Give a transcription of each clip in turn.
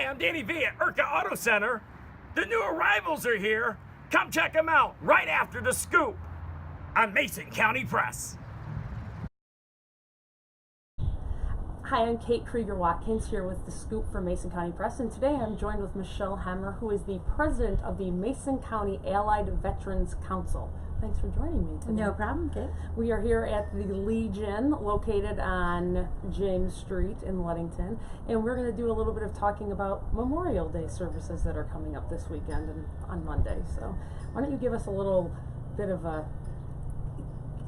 Hi, I'm Danny V at Urca Auto Center. The new arrivals are here. Come check them out right after the scoop on Mason County Press. Hi, I'm Kate Krieger-Watkins here with the Scoop for Mason County Press, and today I'm joined with Michelle Hemmer, who is the president of the Mason County Allied Veterans Council. Thanks for joining me today. No problem, Kate. We are here at the Legion, located on James Street in Ludington, and we're going to do a little bit of talking about Memorial Day services that are coming up this weekend and on Monday. So why don't you give us a little bit of a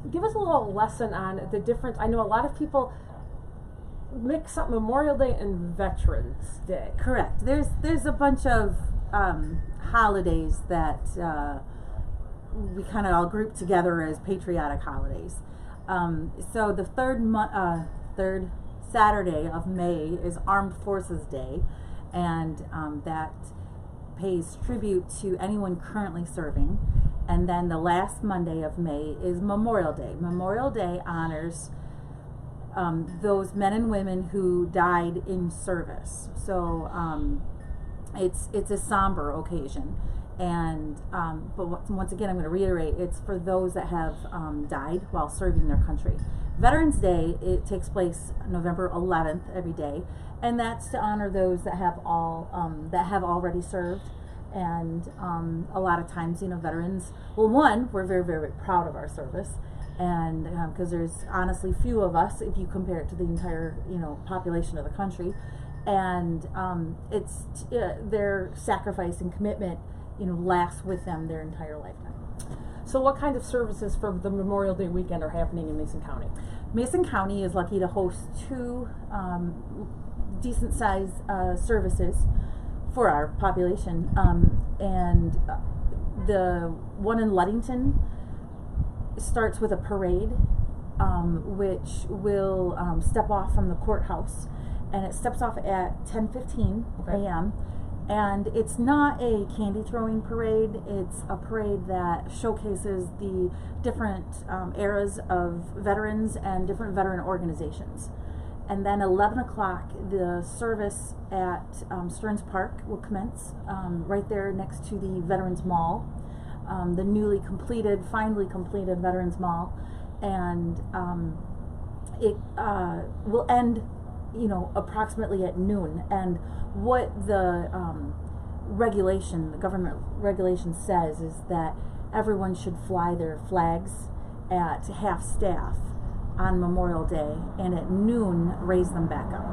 lesson on the difference. I know a lot of people mix up Memorial Day and Veterans Day. Correct. There's a bunch of holidays that we kind of all group together as patriotic holidays. So the third Saturday of May is Armed Forces Day, and that pays tribute to anyone currently serving. And then the last Monday of May is Memorial Day. Memorial Day honors those men and women who died in service. So it's a somber occasion, and but once again, I'm going to reiterate, it's for those that have died while serving their country. Veterans Day, it takes place November 11th every day, and that's to honor those that have already served. And a lot of times, veterans, well, one, we're very, very proud of our service, and because there's honestly few of us if you compare it to the entire population of the country, and it's their sacrifice and commitment lasts with them their entire lifetime. So what kind of services for the Memorial Day weekend are happening in Mason County? Mason County is lucky to host two decent sized services for our population, and the one in Ludington starts with a parade, which will step off from the courthouse, and it steps off at 10:15 a.m. And it's not a candy throwing parade. It's a parade that showcases the different eras of veterans and different veteran organizations. And then 11 o'clock, the service at Stearns Park will commence, right there next to the Veterans Mall, the finally completed Veterans Mall, and it will end, approximately at noon. And what the government regulation says is that everyone should fly their flags at half staff on Memorial Day, and at noon raise them back up.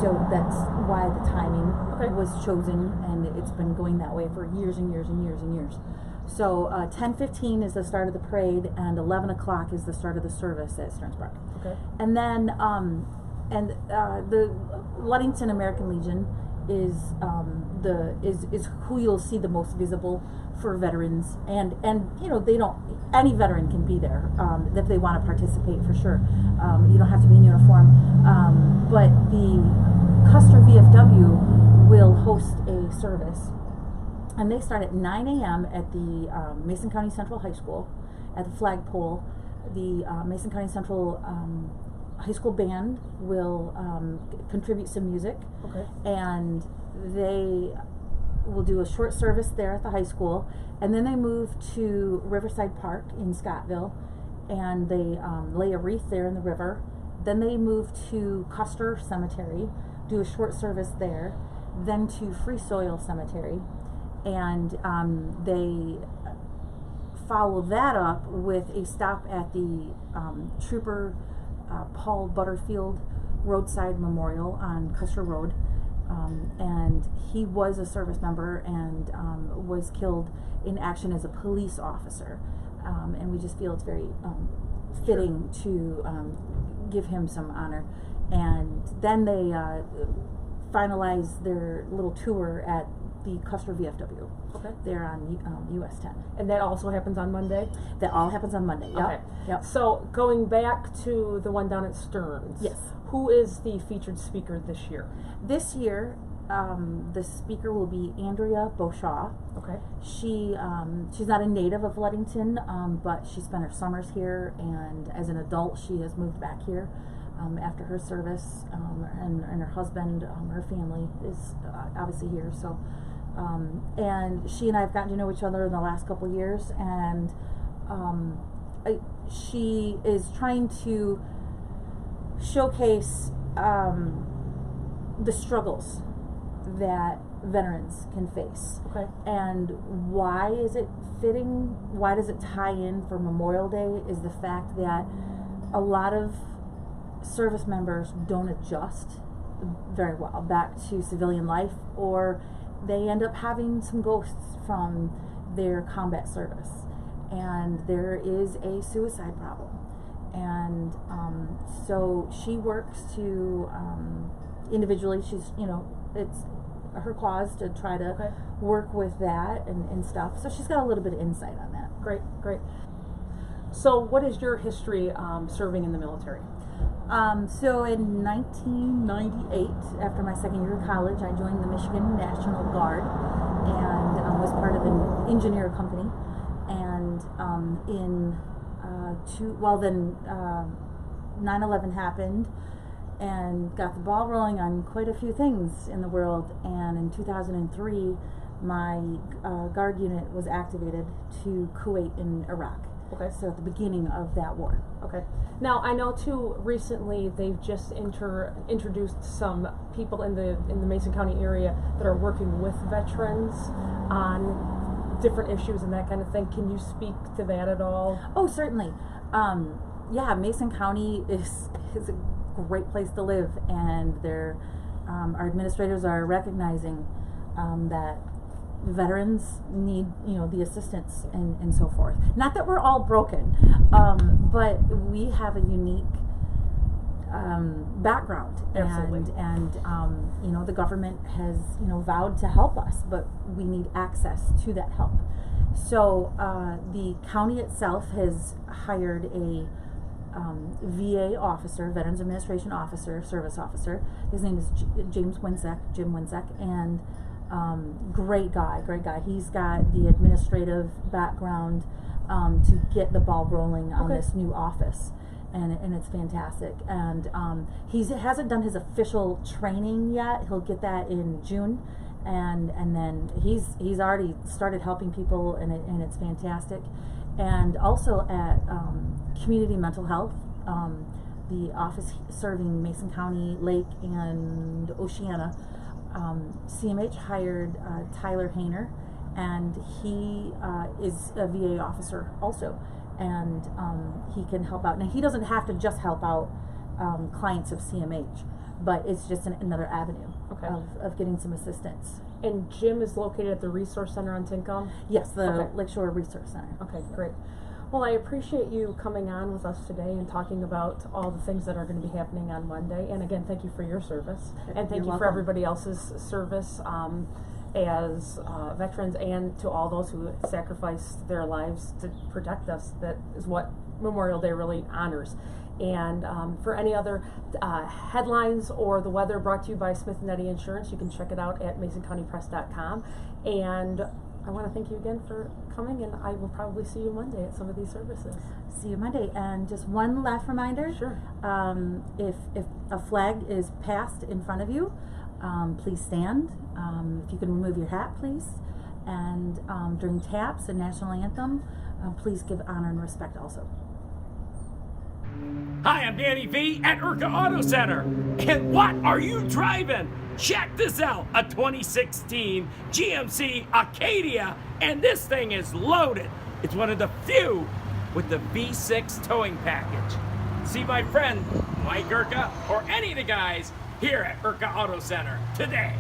So that's why the timing was chosen, and it's been going that way for years and years and years and years. So 10:15 is the start of the parade, and 11 o'clock is the start of the service at Stearns Park. Okay. And then the Ludington American Legion is who you'll see the most visible for veterans, and any veteran can be there if they want to participate, for sure. You don't have to be in uniform, but the Custer VFW will host a service, and they start at 9 a.m. at the Mason County Central High School at the flagpole. The Mason County Central High School band will contribute some music, and they will do a short service there at the high school, and then they move to Riverside Park in Scottville, and they lay a wreath there in the river. Then they move to Custer Cemetery, do a short service there, then to Free Soil Cemetery, and they follow that up with a stop at the Trooper Paul Butterfield Roadside Memorial on Custer Road. And he was a service member and was killed in action as a police officer. And we just feel it's very fitting to give him some honor. And then they finalize their little tour at the Custer VFW. They're on US 10. And that also happens on Monday? That all happens on Monday, yep. Okay. Yep. So going back to the one down at Stearns. Yes. Who is the featured speaker this year? This year, the speaker will be Andrea Beauchamp. Okay. She's not a native of Ludington, but she spent her summers here, and as an adult, she has moved back here. after her service, and her husband, her family is obviously here. So, and she and I have gotten to know each other in the last couple of years, and she is trying to showcase the struggles that veterans can face. Okay. And why is it fitting? Why does it tie in for Memorial Day? Is the fact that a lot of service members don't adjust very well back to civilian life, or they end up having some ghosts from their combat service, and there is a suicide problem. And so she works to individually, she's, it's her cause to try to work with that and stuff. So she's got a little bit of insight on that. Great. So what is your history serving in the military? So in 1998, after my second year of college, I joined the Michigan National Guard and was part of an engineer company. And 9/11 happened and got the ball rolling on quite a few things in the world. And in 2003, my Guard unit was activated to Kuwait in Iraq. Okay. So at the beginning of that war. Okay. Now I know too. Recently, they've just introduced some people in the Mason County area that are working with veterans on different issues and that kind of thing. Can you speak to that at all? Oh, certainly. Yeah, Mason County is a great place to live, and our administrators are recognizing that veterans need the assistance and so forth. Not that we're all broken, but we have a unique background. Absolutely. And the government has vowed to help us, but we need access to that help. So the county itself has hired a VA officer, Veterans Administration officer, service officer. His name is Jim Winsek, and great guy. He's got the administrative background to get the ball rolling on this new office, and it's fantastic. And he hasn't done his official training yet. He'll get that in June, and then he's already started helping people, and it's fantastic. And also at Community Mental Health, the office serving Mason County, Lake, and Oceana, CMH hired Tyler Hayner, and he is a VA officer also, and he can help out. Now, he doesn't have to just help out clients of CMH, but it's just another avenue of getting some assistance. And Jim is located at the Resource Center on Tincombe? Yes, the Lakeshore Resource Center. Okay, great. Well, I appreciate you coming on with us today and talking about all the things that are going to be happening on Monday. And again, thank you for your service. And thank you for everybody else's service as veterans, and to all those who sacrificed their lives to protect us. That is what Memorial Day really honors. And for any other headlines or the weather brought to you by Smith & Eddy Insurance, you can check it out at MasonCountyPress.com. And I want to thank you again for coming, and I will probably see you Monday at some of these services. See you Monday. And just one last reminder. Sure. If a flag is passed in front of you, please stand. If you can remove your hat, please. And during taps and national anthem, please give honor and respect also. Hi, I'm Danny V at Urca Auto Center. And what are you driving? Check this out, a 2016 GMC Acadia, and this thing is loaded. It's one of the few with the V6 towing package. See my friend Mike Urca or any of the guys here at Urca Auto Center today.